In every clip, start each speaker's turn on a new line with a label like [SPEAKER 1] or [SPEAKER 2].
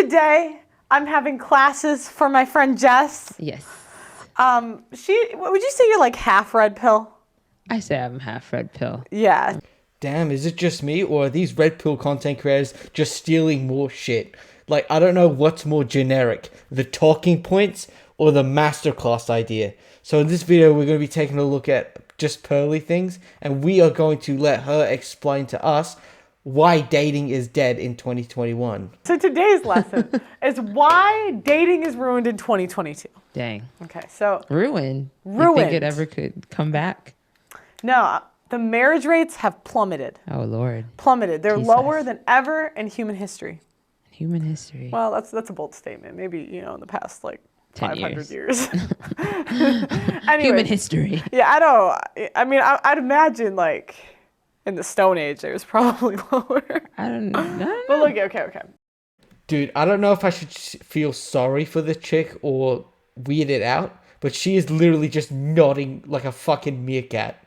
[SPEAKER 1] today I'm having classes for my friend Jess.
[SPEAKER 2] Yes.
[SPEAKER 1] Would you say you're like half red pill?
[SPEAKER 2] I say I'm half red pill.
[SPEAKER 1] Yeah.
[SPEAKER 3] Damn, is it just me, or are these red pill content creators just stealing more shit? Like, I don't know what's more generic, the talking points or the masterclass idea. So in this video, we're going to be taking a look at just Pearly things, and we are going to let her explain to us why dating is dead in 2021.
[SPEAKER 1] So today's lesson is why dating is ruined in 2022.
[SPEAKER 2] Dang.
[SPEAKER 1] Okay, so
[SPEAKER 2] Ruined. You
[SPEAKER 1] Ruined.
[SPEAKER 2] think it ever could come back?
[SPEAKER 1] no, the marriage rates have plummeted.
[SPEAKER 2] Oh, Lord.
[SPEAKER 1] Plummeted. They're
[SPEAKER 2] Jesus.
[SPEAKER 1] lower than ever in human history.
[SPEAKER 2] Human history.
[SPEAKER 1] Well, that's a bold statement. Maybe, in the past,
[SPEAKER 2] 10
[SPEAKER 1] 500 years. Anyways,
[SPEAKER 2] Human history.
[SPEAKER 1] Yeah, I'd imagine, in the Stone Age, it was probably lower.
[SPEAKER 2] I don't know.
[SPEAKER 1] But look, okay.
[SPEAKER 3] Dude, I don't know if I should feel sorry for the chick or weird it out, but she is literally just nodding like a fucking meerkat.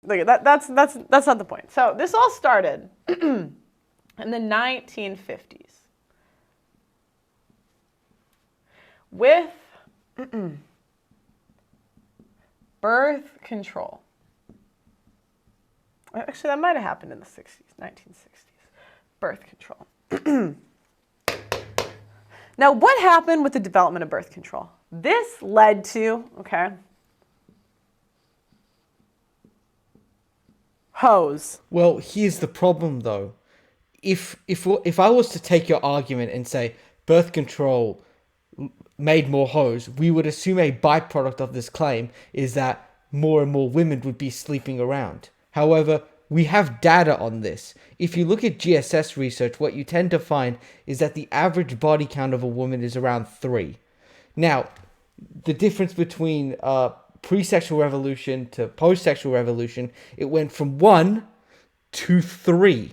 [SPEAKER 1] Look, that's not the point. So this all started in the 1950s with birth control. Actually, that might have happened in the 60s, 1960s. Birth control. Now, what happened with the development of birth control? This led to, hoes.
[SPEAKER 3] Well, here's the problem though. If I was to take your argument and say birth control made more hoes, we would assume a byproduct of this claim is that more and more women would be sleeping around. However, we have data on this. If you look at GSS research, what you tend to find is that the average body count of a woman is around 3. Now, the difference between pre-sexual revolution to post-sexual revolution, it went from 1 to 3.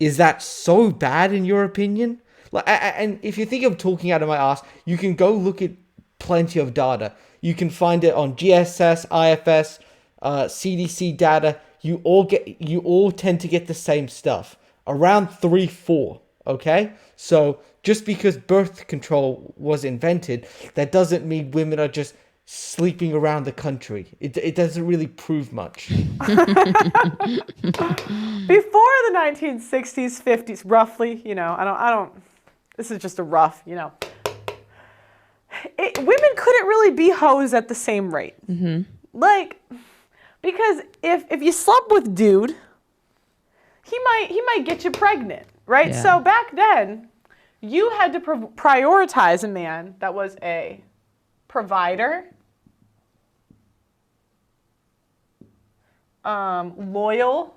[SPEAKER 3] Is that so bad in your opinion? And if you think I'm talking out of my ass, you can go look at plenty of data. You can find it on GSS, IFS, CDC data. You all tend to get the same stuff. Around 3, 4. Okay? So just because birth control was invented, that doesn't mean women are just sleeping around the country. It doesn't really prove much.
[SPEAKER 1] Before the 1960s, 50s, roughly, I don't, this is just a rough, women couldn't really be hoes at the same rate.
[SPEAKER 2] Mm-hmm.
[SPEAKER 1] Because if you slept with dude, he might get you pregnant, right?
[SPEAKER 2] Yeah.
[SPEAKER 1] So back then, you had to prioritize a man that was a provider, loyal,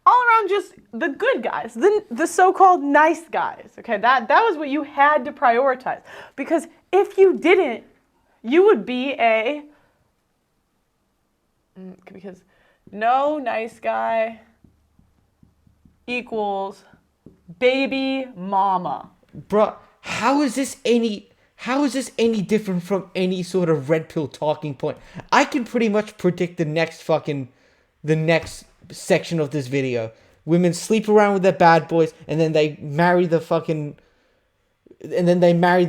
[SPEAKER 1] all around just the good guys, the so-called nice guys. Okay, that was what you had to prioritize, because if you didn't, you would be because no nice guy equals baby mama.
[SPEAKER 3] Bruh, how is this any different from any sort of red pill talking point? I can pretty much predict the next section of this video. Women sleep around with their bad boys, and then they marry the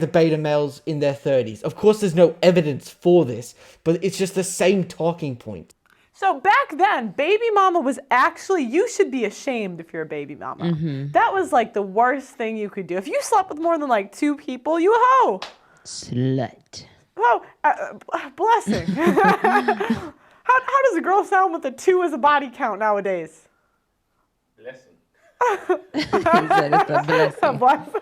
[SPEAKER 3] beta males in their 30s. Of course, there's no evidence for this, but it's just the same talking point.
[SPEAKER 1] So back then, baby mama was actually, you should be ashamed if you're a baby mama.
[SPEAKER 2] Mm-hmm.
[SPEAKER 1] That was the worst thing you could do. If you slept with more than 2 people, you a hoe.
[SPEAKER 2] Slut.
[SPEAKER 1] Oh, blessing. How does a girl sound with a 2 as a body count nowadays?
[SPEAKER 4] Blessing.
[SPEAKER 2] He said it's a blessing.
[SPEAKER 1] Blessing.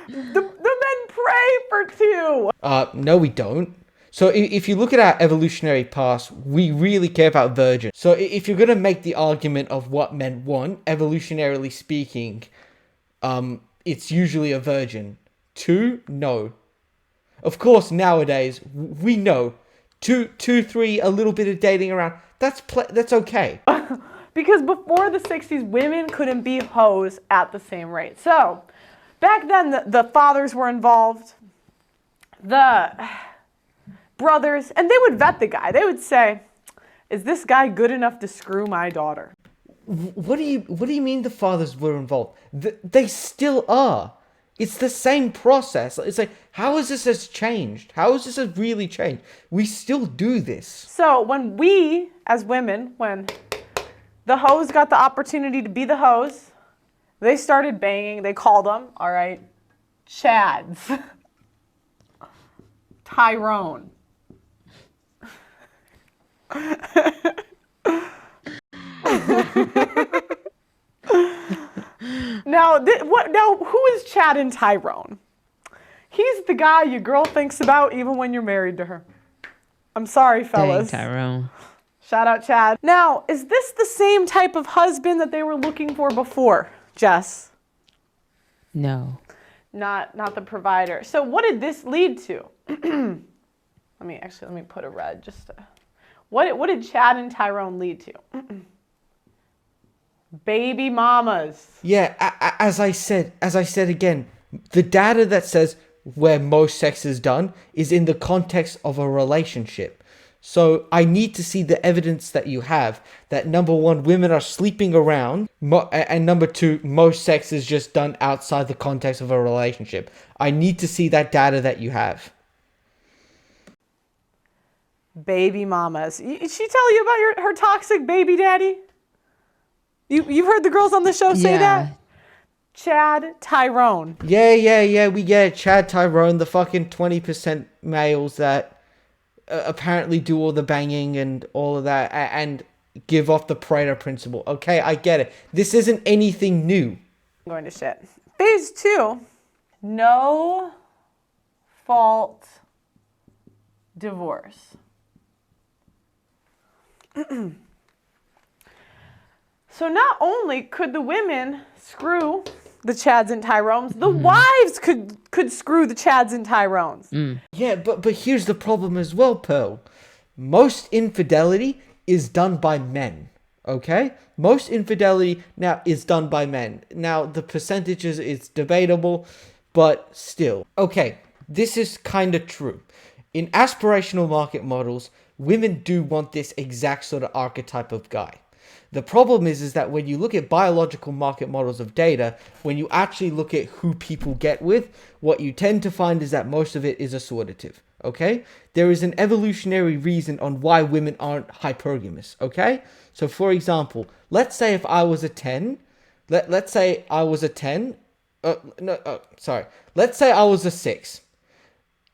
[SPEAKER 1] The men pray for 2.
[SPEAKER 3] No, we don't. So if you look at our evolutionary past, we really care about virgins. So if you're going to make the argument of what men want, evolutionarily speaking, it's usually a virgin. 2, no. Of course, nowadays, we know 2, 3, a little bit of dating around, that's okay.
[SPEAKER 1] Because before the 60s, women couldn't be hoes at the same rate. So back then, the fathers were involved, the brothers, and they would vet the guy. They would say, is this guy good enough to screw my daughter?
[SPEAKER 3] What do you mean the fathers were involved? They still are. It's the same process. It's like, how is this has changed? How is this has really changed? We still do this.
[SPEAKER 1] So when we, as women, when the hoes got the opportunity to be the hoes, they started banging. They called them, all right, Chads, Tyrone. Now, Now, who is Chad and Tyrone? He's the guy your girl thinks about even when you're married to her. I'm sorry,
[SPEAKER 2] Dang,
[SPEAKER 1] fellas.
[SPEAKER 2] Tyrone.
[SPEAKER 1] Shout out, Chad. Now, is this the same type of husband that they were looking for before, Jess?
[SPEAKER 2] No.
[SPEAKER 1] Not the provider. So what did this lead to? Let me put a red just to, what did Chad and Tyrone lead to? Baby mamas.
[SPEAKER 3] Yeah, as I said again, the data that says where most sex is done is in the context of a relationship. So I need to see the evidence that you have that number one, women are sleeping around, and number two, most sex is just done outside the context of a relationship. I need to see that data that you have.
[SPEAKER 1] Baby mamas. Did she tell you about her toxic baby daddy? You've heard the girls on the show say that? Chad Tyrone.
[SPEAKER 3] Yeah, we get Chad Tyrone, the fucking 20% males that apparently do all the banging and all of that and give off the Pareto principle. Okay, I get it. This isn't anything new.
[SPEAKER 1] I'm going to shit. Phase 2, no fault divorce. So not only could the women screw the Chads and Tyrones, the wives could screw the Chads and Tyrones.
[SPEAKER 3] Yeah, but here's the problem as well, Pearl. Most infidelity is done by men, okay? Most infidelity now is done by men. Now, the percentages, it's debatable, but still. Okay, this is kind of true. In aspirational market models, women do want this exact sort of archetype of guy. The problem is that when you look at biological market models of data, when you actually look at who people get with, what you tend to find is that most of it is assortative, okay? There is an evolutionary reason on why women aren't hypergamous, okay? So for example, let's say if I was a 10, let's say I was a 10, let's say I was a 6.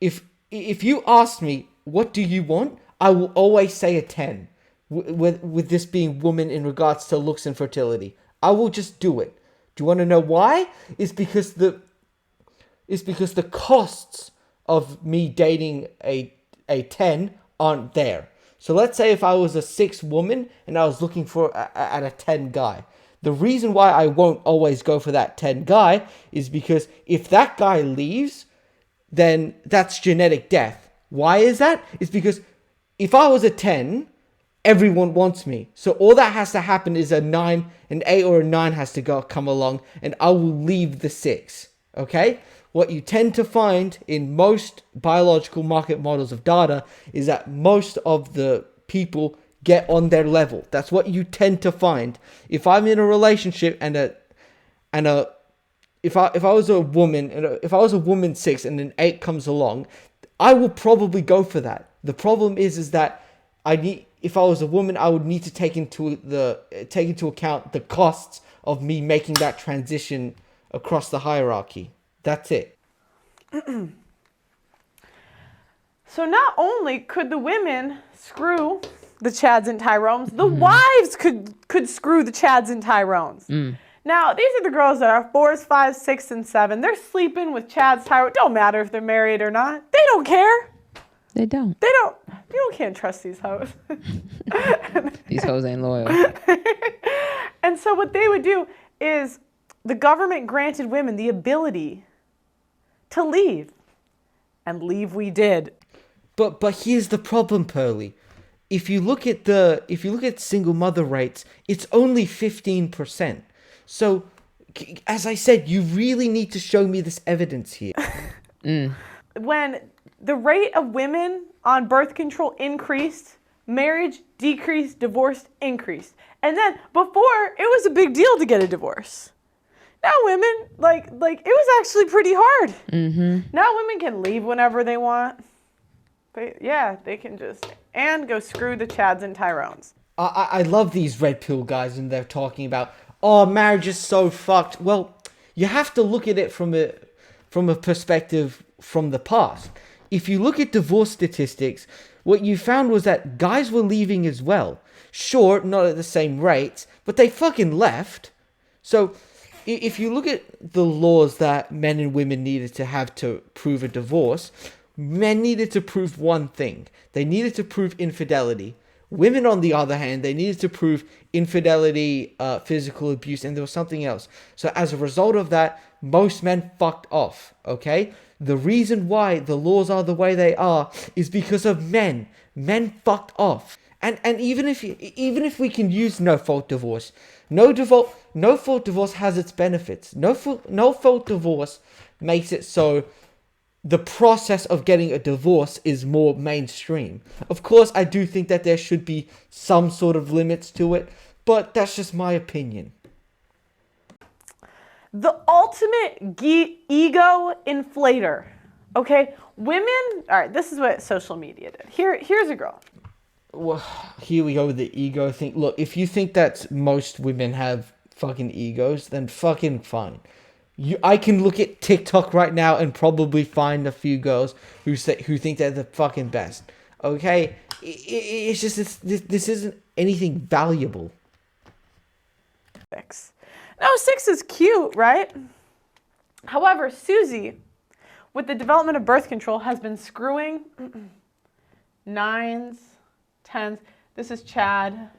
[SPEAKER 3] If you asked me, what do you want? I will always say a 10. With this being woman in regards to looks and fertility, I will just do it. Do you want to know why? It's because the costs of me dating a 10 aren't there. So let's say if I was a 6 woman and I was looking for at a 10 guy. The reason why I won't always go for that 10 guy is because if that guy leaves, then that's genetic death. Why is that? It's because if I was a 10, everyone wants me. So all that has to happen is an 8 or a 9 has to come along, and I will leave the 6. Okay? What you tend to find in most biological market models of data is that most of the people get on their level. That's what you tend to find. If I'm in a relationship if I was a woman, if I was a woman 6 and an 8 comes along, I will probably go for that. The problem is that if I was a woman, I would need to take into account the costs of me making that transition across the hierarchy. That's it.
[SPEAKER 1] So not only could the women screw the Chads and Tyrones, the wives could screw the Chads and Tyrones. Now, these are the girls that are 4s, 5s, 6, and 7. They're sleeping with Chads, Tyrones. Don't matter if they're married or not. They don't care.
[SPEAKER 2] They don't.
[SPEAKER 1] You can't trust these hoes.
[SPEAKER 2] These hoes ain't loyal.
[SPEAKER 1] And so what they would do is the government granted women the ability to leave. And leave we did.
[SPEAKER 3] But here's the problem, Pearly. If you look at single mother rates, it's only 15%. So, as I said, you really need to show me this evidence here.
[SPEAKER 1] When the rate of women on birth control increased, marriage decreased, divorce increased. And then before, it was a big deal to get a divorce. Now women, like it was actually pretty hard. Now women can leave whenever they want. They can just, and go screw the Chads and Tyrones.
[SPEAKER 3] I love these red pill guys, and they're talking about, oh, marriage is so fucked. Well, you have to look at it from a perspective from the past. If you look at divorce statistics, what you found was that guys were leaving as well. Sure, not at the same rates, but they fucking left. So if you look at the laws that men and women needed to have to prove a divorce, men needed to prove one thing. They needed to prove infidelity. Women, on the other hand, they needed to prove infidelity, physical abuse, and there was something else. So as a result of that, most men fucked off, okay? The reason why the laws are the way they are is because of men. Men fucked off. And even if we can use no-fault divorce, no-fault divorce has its benefits. No-fault divorce makes it so the process of getting a divorce is more mainstream. Of course, I do think that there should be some sort of limits to it, but that's just my opinion.
[SPEAKER 1] The ultimate ego inflator. Okay? Women, all right, this is what social media did. Here's a girl.
[SPEAKER 3] Well, here we go with the ego thing. Look, if you think that most women have fucking egos, then fucking fine. I can look at TikTok right now and probably find a few girls who think they're the fucking best. Okay, it's just this isn't anything valuable.
[SPEAKER 1] 6. Now 6 is cute, right? However, Susie, with the development of birth control, has been screwing 9s, 10s. This is Chad,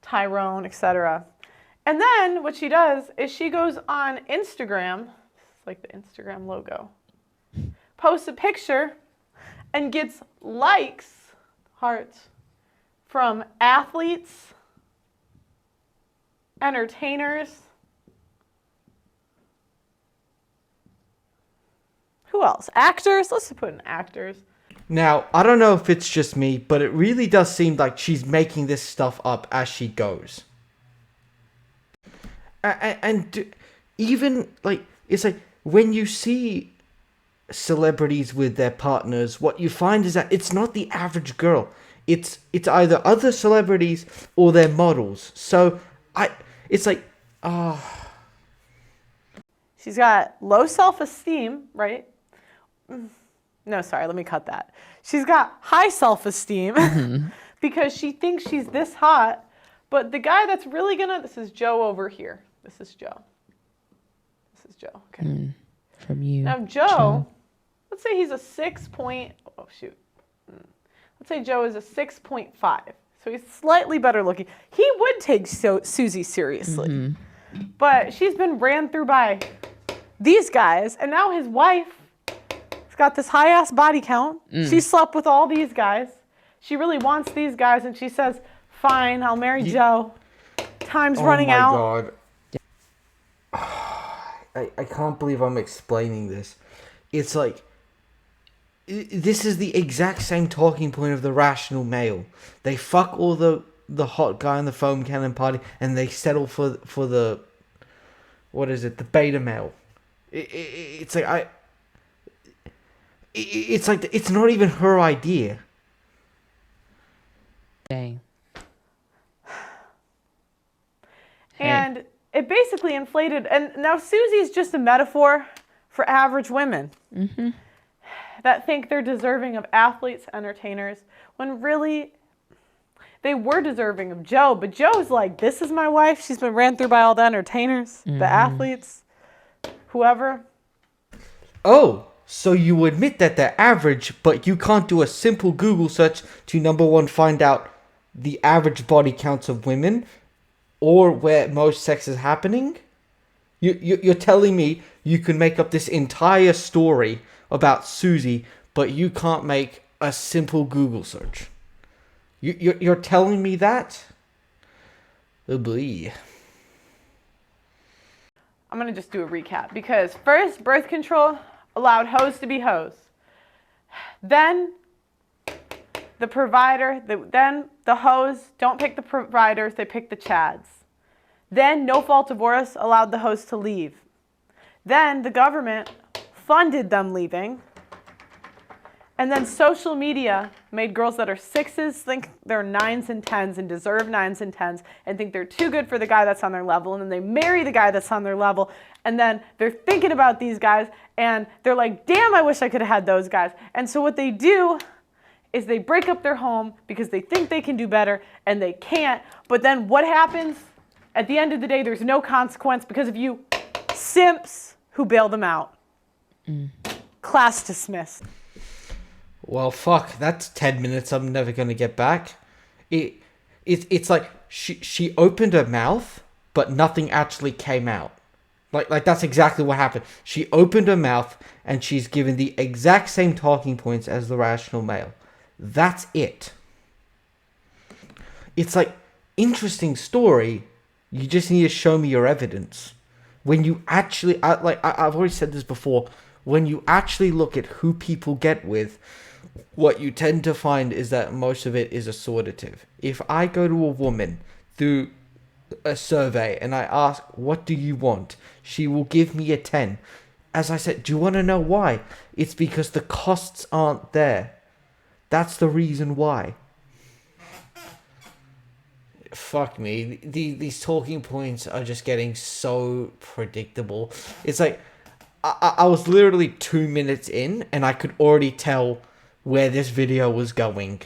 [SPEAKER 1] Tyrone, etc. And then what she does is she goes on Instagram, it's like the Instagram logo, posts a picture and gets likes, hearts, from athletes, entertainers. Who else? Actors. Let's put in actors.
[SPEAKER 3] Now, I don't know if it's just me, but it really does seem like she's making this stuff up as she goes. And even, like, it's like, when you see celebrities with their partners, what you find is that it's not the average girl. It's either other celebrities or their models. So, it's like,
[SPEAKER 1] She's got low self-esteem, right? No, sorry, let me cut that. She's got high self-esteem because she thinks she's this hot, but the guy that's really this is Joe over here. This is Joe. This is Joe, okay.
[SPEAKER 2] From you.
[SPEAKER 1] Now Joe, let's say he's a 6 point, oh shoot. Let's say Joe is a 6.5. So he's slightly better looking. He would take Susie seriously. But she's been ran through by these guys, and now his wife has got this high-ass body count. She slept with all these guys. She really wants these guys, and she says, fine, I'll marry Joe. Time's running out.
[SPEAKER 3] Oh my god. I can't believe I'm explaining this. It's like, this is the exact same talking point of the rational male. They fuck all the hot guy in the foam cannon party, and they settle for the, what is it, the beta male. It's like, it's like, it's not even her idea.
[SPEAKER 2] Dang.
[SPEAKER 1] And it basically inflated, and now Susie's just a metaphor for average women that think they're deserving of athletes, entertainers, when really they were deserving of Joe. But Joe's like, this is my wife. She's been ran through by all the entertainers, the athletes, whoever.
[SPEAKER 3] Oh, so you admit that they're average, but you can't do a simple Google search to, number one, find out the average body counts of women, or where most sex is happening? You're telling me you can make up this entire story about Susie, but you can't make a simple Google search? You're telling me that? Oh boy.
[SPEAKER 1] I'm going to just do a recap, because first, birth control allowed hoes to be hoes. Then, the provider, then the hoes don't pick the providers, they pick the chads. Then no fault divorce allowed the hoes to leave. Then the government funded them leaving. And then social media made girls that are 6s think they're 9s and 10s and deserve 9s and 10s and think they're too good for the guy that's on their level. And then they marry the guy that's on their level. And then they're thinking about these guys and they're like, damn, I wish I could have had those guys. And so what they do is they break up their home because they think they can do better and they can't. But then what happens? At the end of the day, there's no consequence because of you simps who bail them out. Class dismissed.
[SPEAKER 3] Well, fuck, that's 10 minutes I'm never going to get back. It's like she opened her mouth, but nothing actually came out. Like that's exactly what happened. She opened her mouth, and she's given the exact same talking points as the rational male. That's it. It's like, interesting story, you just need to show me your evidence. When you actually, I've already said this before, when you actually look at who people get with, what you tend to find is that most of it is assortative. If I go to a woman through a survey and I ask, what do you want? She will give me a 10. As I said, do you want to know why? It's because the costs aren't there. That's the reason why. Fuck me. These talking points are just getting so predictable. It's like, I was literally 2 minutes in and I could already tell where this video was going.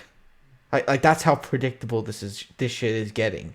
[SPEAKER 3] Like that's how predictable this shit is getting.